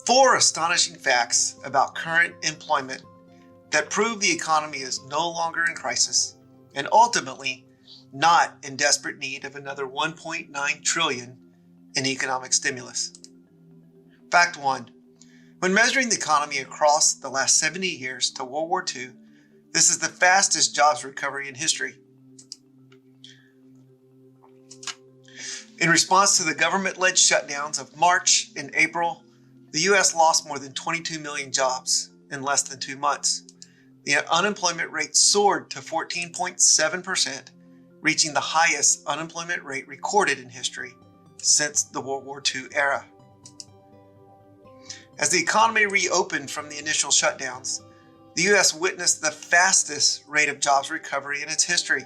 4 astonishing facts about current employment that prove the economy is no longer in crisis and ultimately not in desperate need of another 1.9 trillion in economic stimulus. Fact 1. When measuring the economy across the last 70 years to World War II, this is the fastest jobs recovery in history. In response to the government-led shutdowns of March and April, the U.S. lost more than 22 million jobs in less than 2 months. The unemployment rate soared to 14.7%, reaching the highest unemployment rate recorded in history since the World War II era. As the economy reopened from the initial shutdowns, the U.S. witnessed the fastest rate of jobs recovery in its history.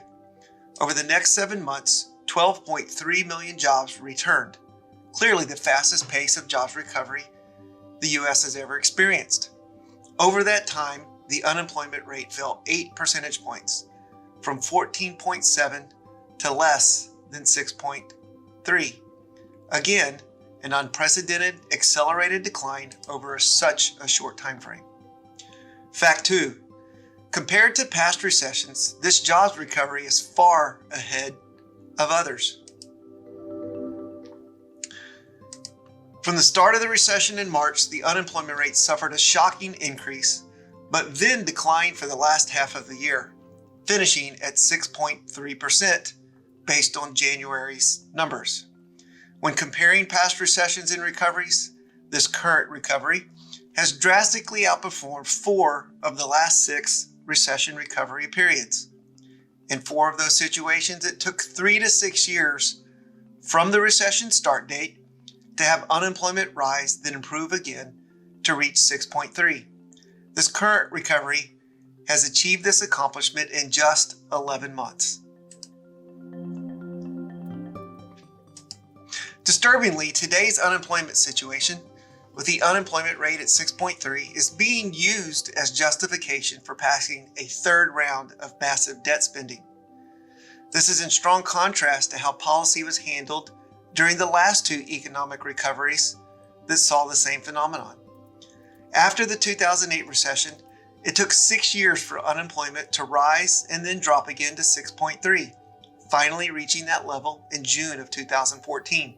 Over the next 7 months, 12.3 million jobs returned, clearly the fastest pace of jobs recovery the U.S. has ever experienced. Over that time, the unemployment rate fell 8 percentage points, from 14.7 to less than 6.3. Again, an unprecedented, accelerated decline over such a short time frame. Fact 2. Compared to past recessions, this jobs recovery is far ahead of others. From the start of the recession in March, the unemployment rate suffered a shocking increase, but then declined for the last half of the year, finishing at 6.3% based on January's numbers. When comparing past recessions and recoveries, this current recovery has drastically outperformed 4 of the last 6 recession recovery periods. In 4 of those situations, it took 3 to 6 years from the recession start date to have unemployment rise, then improve again to reach 6.3. This current recovery has achieved this accomplishment in just 11 months. Disturbingly, today's unemployment situation, with the unemployment rate at 6.3, is being used as justification for passing a third round of massive debt spending. This is in strong contrast to how policy was handled during the last 2 economic recoveries that saw the same phenomenon. After the 2008 recession, it took 6 years for unemployment to rise and then drop again to 6.3, finally reaching that level in June of 2014.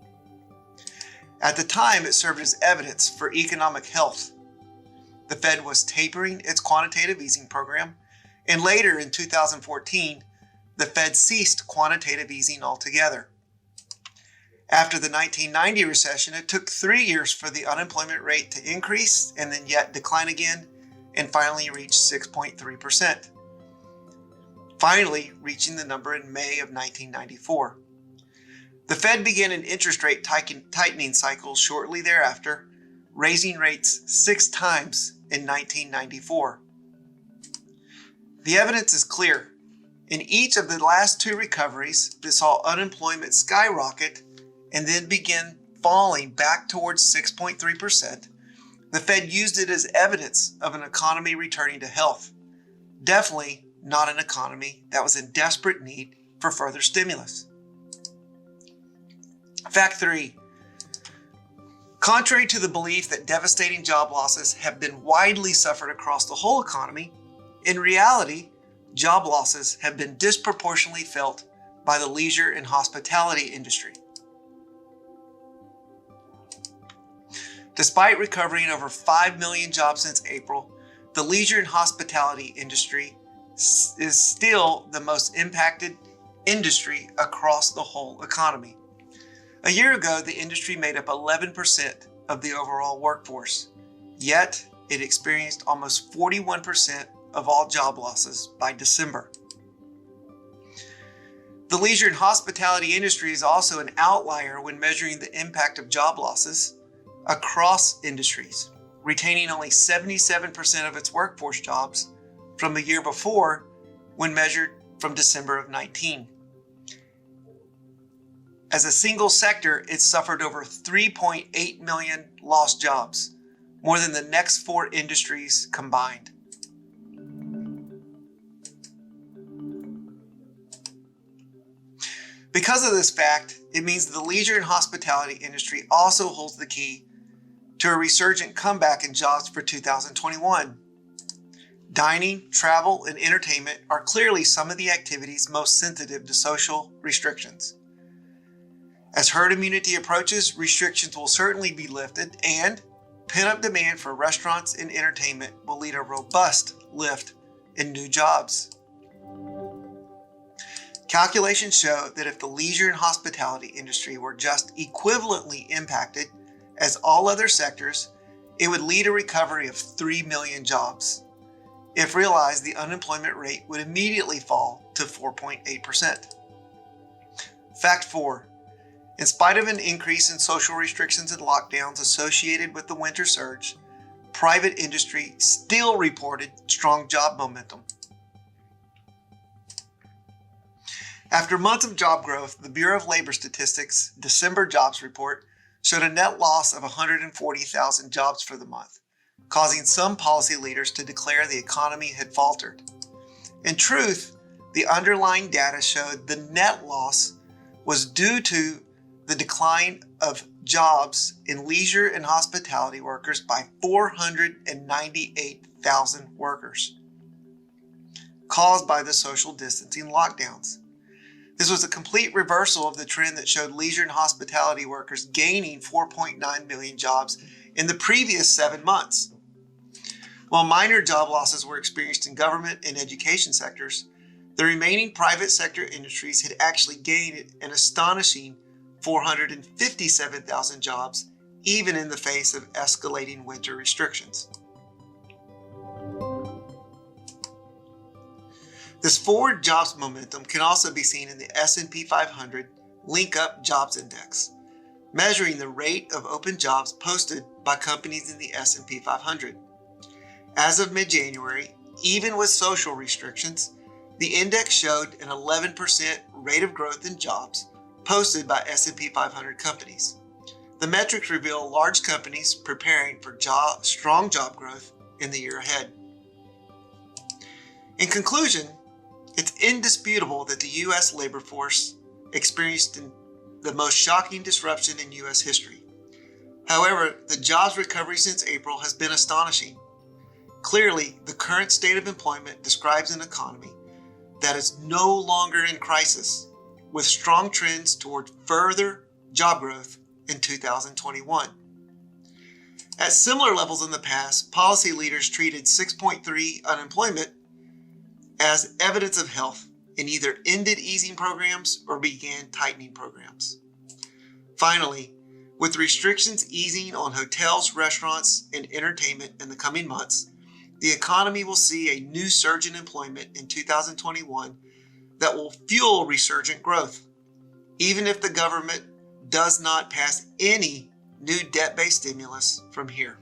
At the time, it served as evidence for economic health. The Fed was tapering its quantitative easing program, and later in 2014, the Fed ceased quantitative easing altogether. After the 1990 recession, it took 3 years for the unemployment rate to increase and then yet decline again, and finally reach 6.3%, finally reaching the number in May of 1994. The Fed began an interest rate tightening cycle shortly thereafter, raising rates 6 times in 1994. The evidence is clear. In each of the last 2 recoveries that saw unemployment skyrocket and then begin falling back towards 6.3%, the Fed used it as evidence of an economy returning to health. Definitely not an economy that was in desperate need for further stimulus. Fact 3. Contrary to the belief that devastating job losses have been widely suffered across the whole economy, in reality, job losses have been disproportionately felt by the leisure and hospitality industry. Despite recovering over 5 million jobs since April, the leisure and hospitality industry is still the most impacted industry across the whole economy. A year ago, the industry made up 11% of the overall workforce, yet it experienced almost 41% of all job losses by December. The leisure and hospitality industry is also an outlier when measuring the impact of job losses across industries, retaining only 77% of its workforce jobs from the year before when measured from December of 19. As a single sector, it suffered over 3.8 million lost jobs, more than the next 4 industries combined. Because of this fact, it means the leisure and hospitality industry also holds the key to a resurgent comeback in jobs for 2021. Dining, travel, and entertainment are clearly some of the activities most sensitive to social restrictions. As herd immunity approaches, restrictions will certainly be lifted, and pent-up demand for restaurants and entertainment will lead a robust lift in new jobs. Calculations show that if the leisure and hospitality industry were just equivalently impacted as all other sectors, it would lead a recovery of 3 million jobs. If realized, the unemployment rate would immediately fall to 4.8%. Fact 4. In spite of an increase in social restrictions and lockdowns associated with the winter surge, private industry still reported strong job momentum. After months of job growth, the Bureau of Labor Statistics' December jobs report showed a net loss of 140,000 jobs for the month, causing some policy leaders to declare the economy had faltered. In truth, the underlying data showed the net loss was due to the decline of jobs in leisure and hospitality workers by 498,000 workers, caused by the social distancing lockdowns. This was a complete reversal of the trend that showed leisure and hospitality workers gaining 4.9 million jobs in the previous 7 months. While minor job losses were experienced in government and education sectors, the remaining private sector industries had actually gained an astonishing 457,000 jobs, even in the face of escalating winter restrictions. This forward jobs momentum can also be seen in the S&P 500 Link-Up Jobs Index, measuring the rate of open jobs posted by companies in the S&P 500. As of mid-January, even with social restrictions, the index showed an 11% rate of growth in jobs posted by S&P 500 companies. The metrics reveal large companies preparing for strong job growth in the year ahead. In conclusion, it's indisputable that the U.S. labor force experienced the most shocking disruption in U.S. history. However, the jobs recovery since April has been astonishing. Clearly, the current state of employment describes an economy that is no longer in crisis, with strong trends toward further job growth in 2021. At similar levels in the past, policy leaders treated 6.3 unemployment as evidence of health and either ended easing programs or began tightening programs. Finally, with restrictions easing on hotels, restaurants, and entertainment in the coming months, the economy will see a new surge in employment in 2021 that will fuel resurgent growth, even if the government does not pass any new debt-based stimulus from here.